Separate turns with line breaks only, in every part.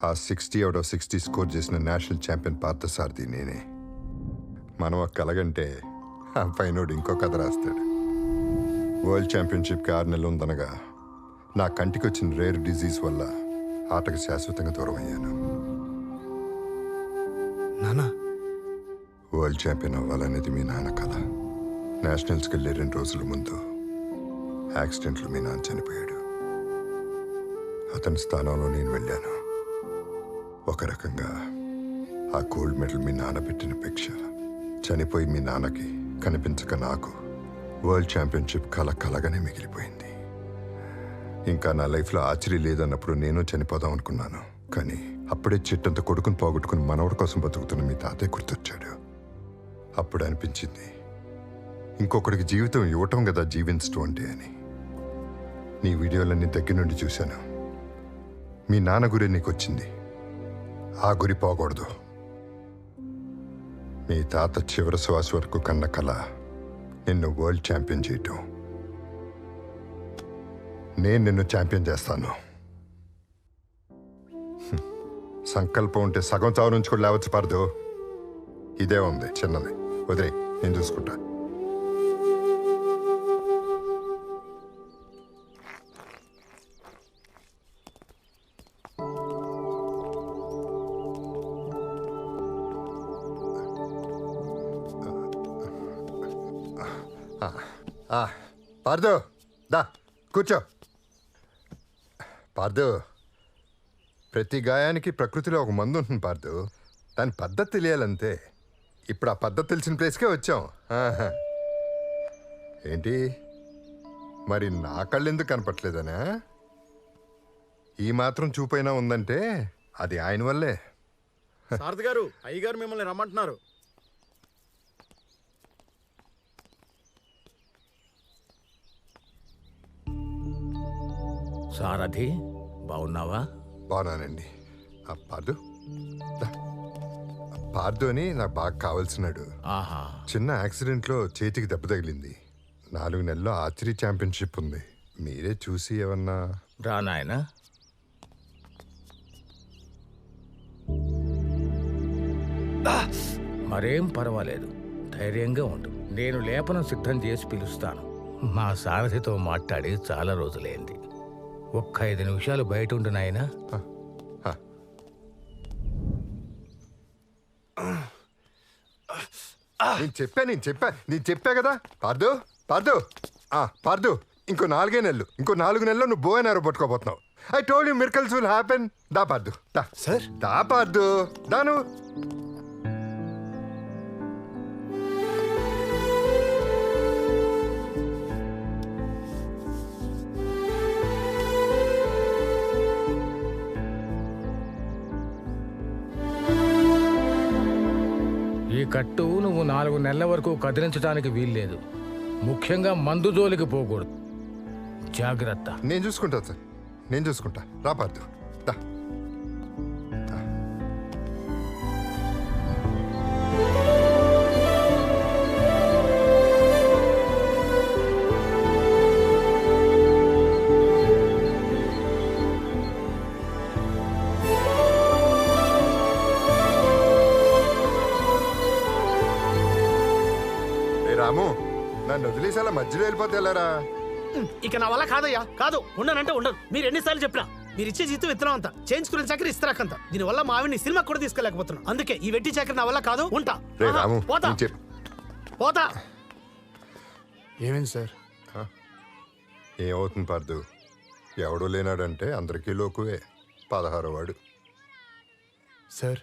ఆ 60 out of 60 score చేసిన national champion Parthasarathi నేనే. మనం ఒక కలగంటే ఆ పైనోడు ఇంకో కథ రాస్తాడు. వరల్డ్ ఛాంపియన్షిప్కి 6 నెలలు ఉందనగా నా కంటికి వచ్చిన రేర్ డిజీజ్ వల్ల ఆటకు శాశ్వతంగా దూరం అయ్యాను.
నానా,
వరల్డ్ ఛాంపియన్ అవ్వాలనేది మీ నాన్న కళ. నేషనల్స్కి వెళ్ళే 2 రోజుల ముందు యాక్సిడెంట్లో మీ నాన్న చనిపోయాడు. అతని స్థానంలో నేను వెళ్ళాను. ఒక రకంగా ఆ గోల్డ్ మెడల్ మీ నాన్న పెట్టిన భిక్ష. చనిపోయి మీ నాన్నకి కనిపించక నాకు వరల్డ్ ఛాంపియన్షిప్ కలగానే మిగిలిపోయింది. ఇంకా నా లైఫ్లో ఆశ్చర్యం లేదన్నప్పుడు నేను చనిపోదాం అనుకున్నాను. కానీ అప్పుడే చెట్టంత కొడుకుని పోగొట్టుకుని మనవడి కోసం బతుకుతున్న మీ తాతయ్య గుర్తొచ్చాడు. అప్పుడు అనిపించింది, ఇంకొకడికి జీవితం ఇవ్వటం కదా జీవించటం అంటే అని. నీ వీడియోలన్నీ దగ్గర నుండి చూశాను. మీ నాన్న గురి నీకు వచ్చింది, ఆ గురి పోకూడదు. మీ తాత చివరి శ్వాస వరకు కన్న కల నిన్ను వరల్డ్ ఛాంపియన్ చేయటం. నేను నిన్ను ఛాంపియన్ చేస్తాను. సంకల్పం ఉంటే సగం చావు నుంచి కూడా లేవచ్చు పడదు. ఇదే ఉంది చిన్నది, వదిలే, నేను చూసుకుంటా. పార్దు, దా కూర్చో. పార్దు, ప్రతి గాయానికి ప్రకృతిలో ఒక మందు ఉంటుంది పార్దు. దాని పద్ధతి తెలియాలంతే. ఇప్పుడు ఆ పద్ధతి తెలిసిన ప్లేస్కే వచ్చాం. ఆహా. ఏంటి మరి నా కళ్ళు ఎందుకు కనపట్లేదనా? ఈ మాత్రం చూపైనా ఉందంటే అది ఆయన వల్లే.
సారథి గారు, అయ్యగారు మిమ్మల్ని రమ్మంటున్నారు.
సారథి, బాగున్నావా?
బాగున్నానండి. ఆ పార్దు, దా. పార్దు అని నాకు బాగా కావాల్సినాడు.
ఆహా,
చిన్న యాక్సిడెంట్లో చేతికి దెబ్బ తగిలింది. 4 నెలల్లో ఆర్చరీ ఛాంపియన్షిప్ ఉంది. మీరే చూసి ఏమన్నా.
రా నాయనా. మరేం పర్వాలేదు, ధైర్యంగా ఉండు. నేను లేపనం సిద్ధం చేసి పిలుస్తాను. మా సారథితో మాట్లాడి చాలా రోజులైంది. ఒక్క 5 నిమిషాలు బయట ఉండు నాయనా.
నేను చెప్పా కదా పార్దు. పార్దు, పార్దు, ఇంకో 4 నెలలు, ఇంకో 4 నెలల్లో నువ్వు బోయనారో పట్టుకోబోతున్నావు. I told you miracles will happen. దా పార్దు, దా.
సార్,
దా పార్దు, దాను.
ఈ కట్టు నువ్వు 4 నెలల వరకు కదిలించడానికి వీల్లేదు. ముఖ్యంగా మందు జోలికి పోకూడదు. జాగ్రత్త.
నేను చూసుకుంటా సార్, నేను చూసుకుంటా. రా పార్దు, దా. రాము, నన్ను వదిలేసేలా మధ్యలో వెళ్ళిపోతే వెళ్ళారా?
ఇక నా వల్ల కాదయ్యా, కాదు. ఉండనంటే ఉండదు. మీరు ఎన్నిసార్లు చెప్పినా మీరు ఇచ్చే జీతం విత్తనం అంతా, చేయించుకునే చాకరీ ఇస్తారాకంత. దీనివల్ల మా ఆవిడ్ని సినిమా కూడా తీసుకెళ్ళకపోతున్నా. అందుకే ఈ వెట్టి చాకరీ నా వల్ల కాదు. ఉంటా.
రే రాము,
పోతా పోతా.
ఏమైంది సార్?
ఏమవుతుంది పార్దు? ఎవడూ లేనాడంటే అందరికీ లోకువే. 16వ వాడు.
సార్,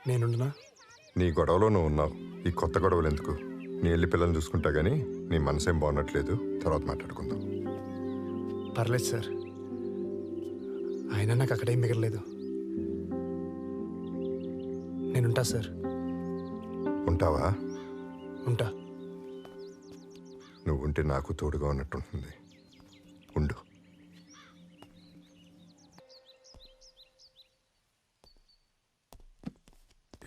నేనుండనా?
నీ గొడవలో నువ్వు ఉన్నావు. ఈ కొత్త గొడవలు ఎందుకు? నీ వెళ్ళి పిల్లల్ని చూసుకుంటా గానీ నీ మనసేం బాగున్నట్లేదు. తర్వాత మాట్లాడుకుందాం.
పర్లేదు సార్, అయినా నాకు అక్కడేం మిగలలేదు. నేనుంటా సార్.
ఉంటావా?
ఉంటా.
నువ్వు ఉంటే నాకు తోడుగా ఉన్నట్టుంటుంది. ఉండు.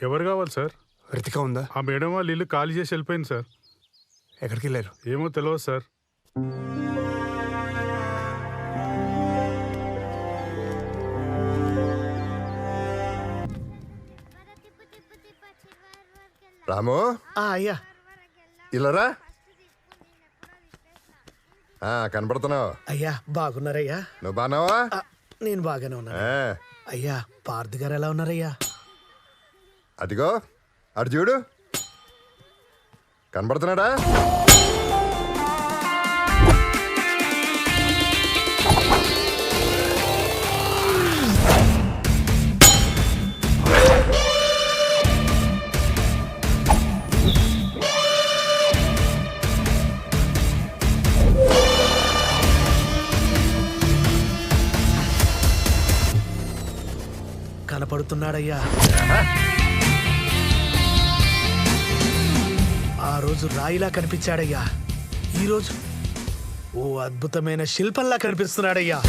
ఎవరు కావాలి సార్?
రితిక ఉందా?
ఆ మేడం వాళ్ళు ఇల్లు ఖాళీ చేసి వెళ్ళిపోయింది సార్.
ఎక్కడికి వెళ్ళారు?
ఏమో తెలియదు సార్.
రాము
అయ్యా
ఇలారా. కనపడుతున్నావు.
అయ్యా బాగున్నారయ్యా?
నువ్వు బాగున్నావా?
నేను బాగానే ఉన్నాను. అయ్యా పార్థి గారు ఎలా ఉన్నారయ్యా?
అదిగో అటు చూడు, కనపడుతున్నాడా?
కనపడుతున్నాడయ్యా. ఆ రోజు రాయిలా కనిపించాడయ్యా, ఈరోజు ఓ అద్భుతమైన శిల్పంలా కనిపిస్తున్నాడయ్యా.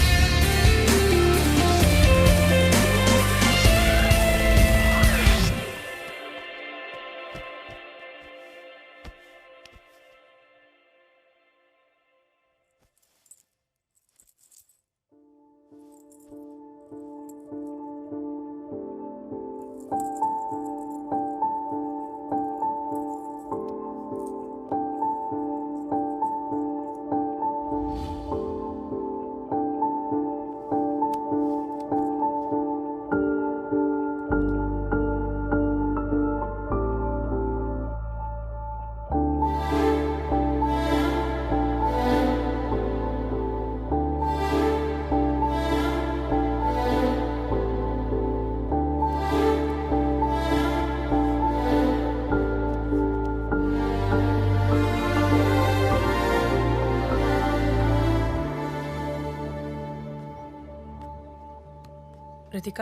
రితిక,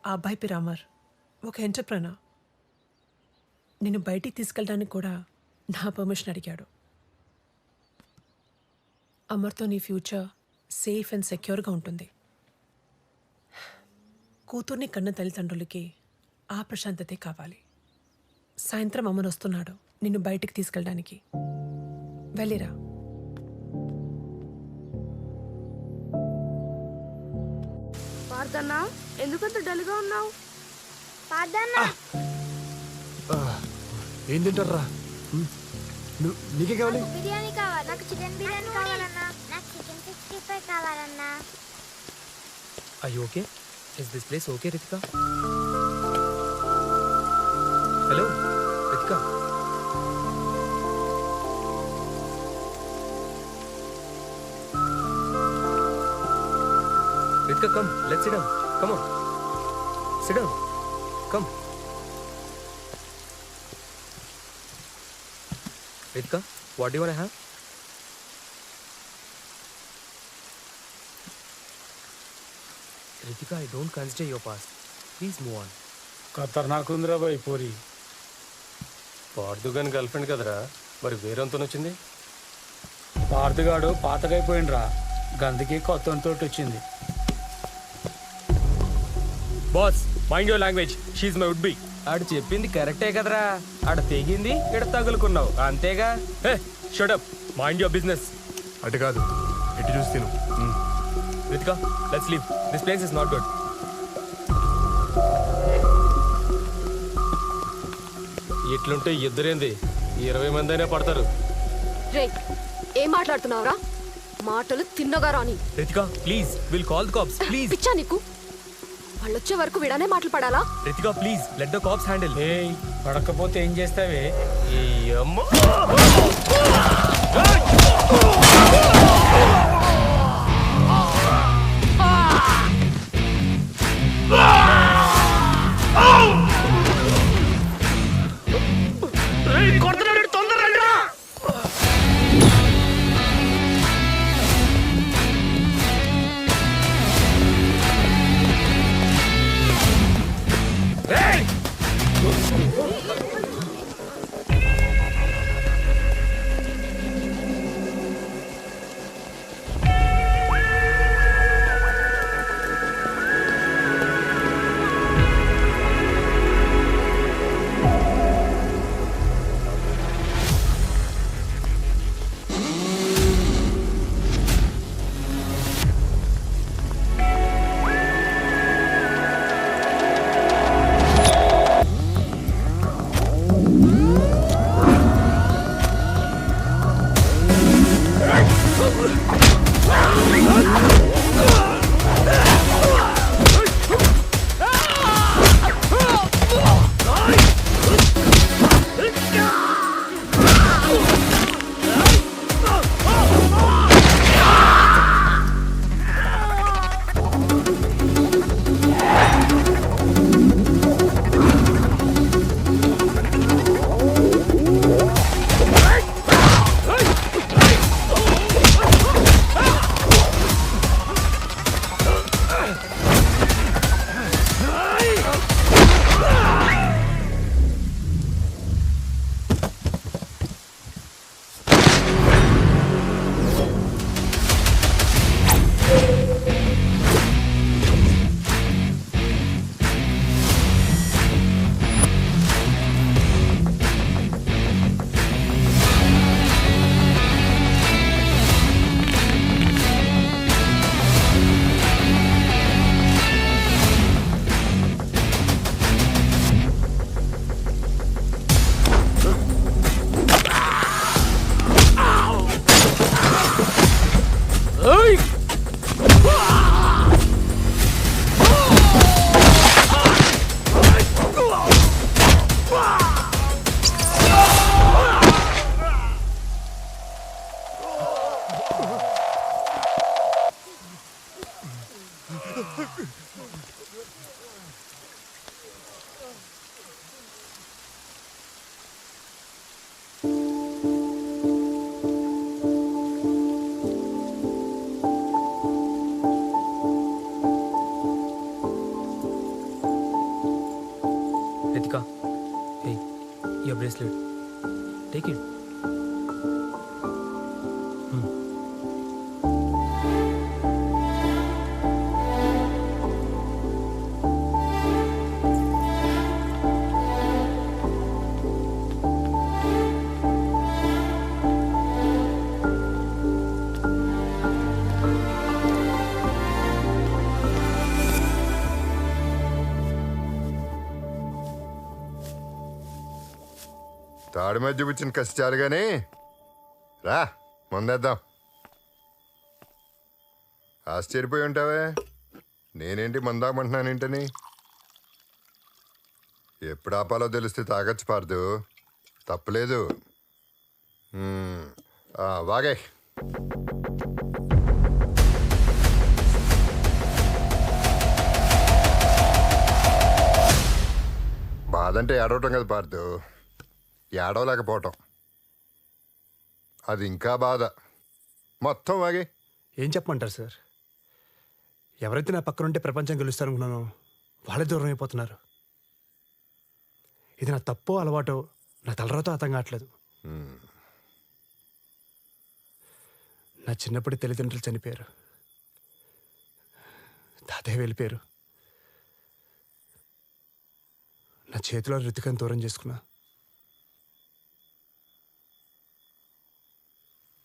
ఆ అబ్బాయి పేరు అమర్, ఒక ఎంటర్ప్రెనర్. నేను బయటికి తీసుకెళ్ళడానికి కూడా నా పర్మిషన్ అడిగాడు. అమర్తో నీ ఫ్యూచర్ సేఫ్ అండ్ సెక్యూర్గా ఉంటుంది. కూతుర్ని కన్న తల్లిదండ్రులకి ఆ ప్రశాంతతే కావాలి. సాయంత్రం అమర్ వస్తున్నాడు నిన్ను బయటికి తీసుకెళ్ళడానికి. వెళ్ళిరా.
పార్థన్నా, ఎందుకంత డల్గా ఉన్నావు?
ఏం తింటారా? నీకే కావాలి?
బిర్యానీ కావాలి. నాకు చికెన్ బిర్యానీ కావాలన్నా. నాకు చికెన్ 65 కావాలన్నా.
Are you okay? Is this place okay, Ritika? Hello, Ritika. Ritika, come. Let's sit down. Come on. Sit down. Come. Ritika, what do you want to have? Ritika, I don't consider your past. Please move on.
ఖతర్నాక్ ఉందిరా boy Puri.
పార్దుగాని girlfriend కదరా, మరి వేరేంతో వచ్చింది?
పార్థగాడు పాతగైపోయిండ్రా, గందుకి కొత్త వచ్చింది.
Boss, mind your language. She my would be. ఆడు చెప్పింది కరెక్టే కదరా, ఆడ తెగింది, ఇక్కడ తగులుకున్నావు అంతేగా. Hey, shut up, mind your business.
అటు కాదు, ఎటు చూసి తిను.
Ritika, let's leave. This place is not good. ఇట్లుంటే ఇద్దరేంది, 20 మంది అయినా పడతారు.
రే, ఏం మాట్లాడుతున్నావురా? మాటలు తిన్నగా రాని.
Ritika, please, we'll call the cops, please.
పిచ్చా నీకు? వాళ్ళు వచ్చే వరకు విడానే మాటలు పడాలా?
Ritika, please, let the cops handle.
ఏయ్, పడకపోతే ఏం చేస్తావే?
ఈ అమ్మ. Ritika, hey, your bracelet. Take it.
తాడి మధ్య చూపించిన కసి చాలు కానీ రా ముందేద్దాం. ఆశ్చర్యపోయి ఉంటావే, నేనేంటి మందామంటున్నానేంటని. ఎప్పుడు ఆపాలో తెలిస్తే తాగొచ్చు పార్దు, తప్పలేదు. వాగే. బాధ అంటే ఏడవటం కదా పార్దు, ఏడవలేకపోవటం అది ఇంకా బాధ. మొత్తం వాగే.
ఏం చెప్పమంటారు సార్? ఎవరైతే నా పక్కన ఉంటే ప్రపంచం గెలుస్తారనుకున్నానో వాళ్ళే దూరం అయిపోతున్నారు. ఇది నా తప్పో అలవాటో నా తలరాతో అర్థం కావట్లేదు. నా చిన్నప్పటి తల్లిదండ్రులు చనిపోయారు, తాతయ్య వెళ్ళిపోయారు. నా చేతిలో రుతికను దూరం చేసుకున్నా.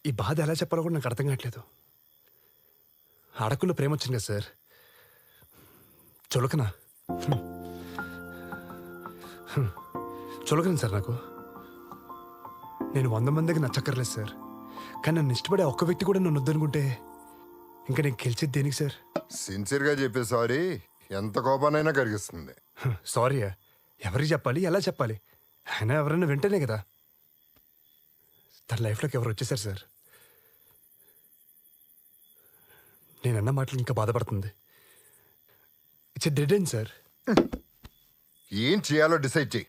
ఈ బాధ ఎలా చెప్పాలో కూడా నాకు అర్థం కావట్లేదు. ఆడకుల్లో ప్రేమ వచ్చింది కదా సార్, చులకనా చులకను సార్ నాకు. నేను 100 మందికి నచ్చక్కర్లేదు సార్, కానీ నన్ను ఇష్టపడే ఒక్క వ్యక్తి కూడా నన్ను వద్దనుకుంటే ఇంకా నేను గెలిచేది దేనికి సార్?
సిన్సియర్గా చెప్పే సారీ ఎంత కోపానైనా కరిగిస్తుంది.
సారీయా? ఎవరికి చెప్పాలి, ఎలా చెప్పాలి? ఆయన ఎవరైనా వింటేనే కదా. తన లైఫ్లోకి ఎవరు వచ్చేసారు సార్. నేనన్న మాటలు ఇంకా బాధపడుతుంది. It's a dead end sir.
ఏం చేయాలో డిసైడ్ చేయి,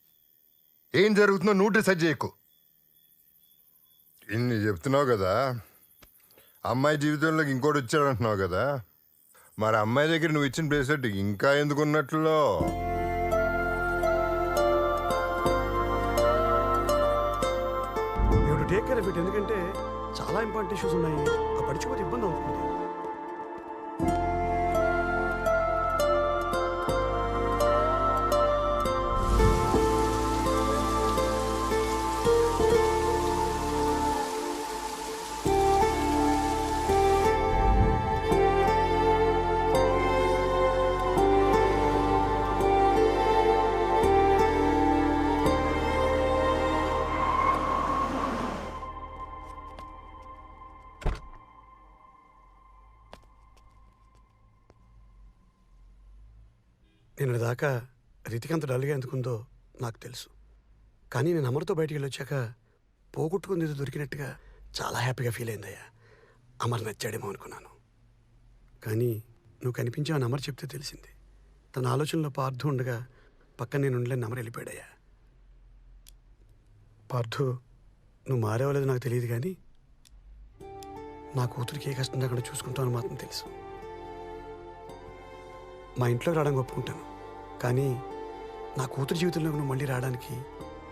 ఏం జరుగుతుందో నువ్వు డిసైడ్ చేయకు. ఇన్ని చెప్తున్నావు కదా, అమ్మాయి జీవితంలోకి ఇంకోటి వచ్చాడు అంటున్నావు కదా, మరి అమ్మాయి దగ్గర నువ్వు ఇచ్చిన బ్రేస్లెట్ ఇంకా ఎందుకున్నట్లో?
You take care of it, ఎందుకంటే చాలా ఇంపార్టెంట్ ఇష్యూస్ ఉన్నాయి. ఆ పడిచిపోతే ఇబ్బంది అవుతుంది. నేను దాకా రితికంత డల్గా ఎందుకుందో నాకు తెలుసు, కానీ నేను అమర్తో బయటికి వెళ్ళొచ్చాక పోగొట్టుకుంది ఏదో దొరికినట్టుగా చాలా హ్యాపీగా ఫీల్ అయిందయ్యా. అమర్ నచ్చాడేమో అనుకున్నాను, కానీ నువ్వు కనిపించావని అమర్ చెప్తే తెలిసింది. తన ఆలోచనలో పార్థు ఉండగా పక్కన నేను ఉండలేని అమర్ వెళ్ళిపోయాడయ్యా. పార్థు, నువ్వు మారేవలేదు నాకు తెలియదు, కానీ నా కూతురికి ఏ కష్టం లేకుండా చూసుకుంటావని మాత్రం తెలుసు. మా ఇంట్లోకి రావడానికి ఒప్పుకుంటాను, కానీ నా కూతురు జీవితంలో నువ్వు మళ్ళీ రావడానికి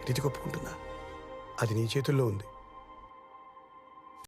రీతికి ఒప్పుకుంటుందా? అది నీ చేతుల్లో ఉంది.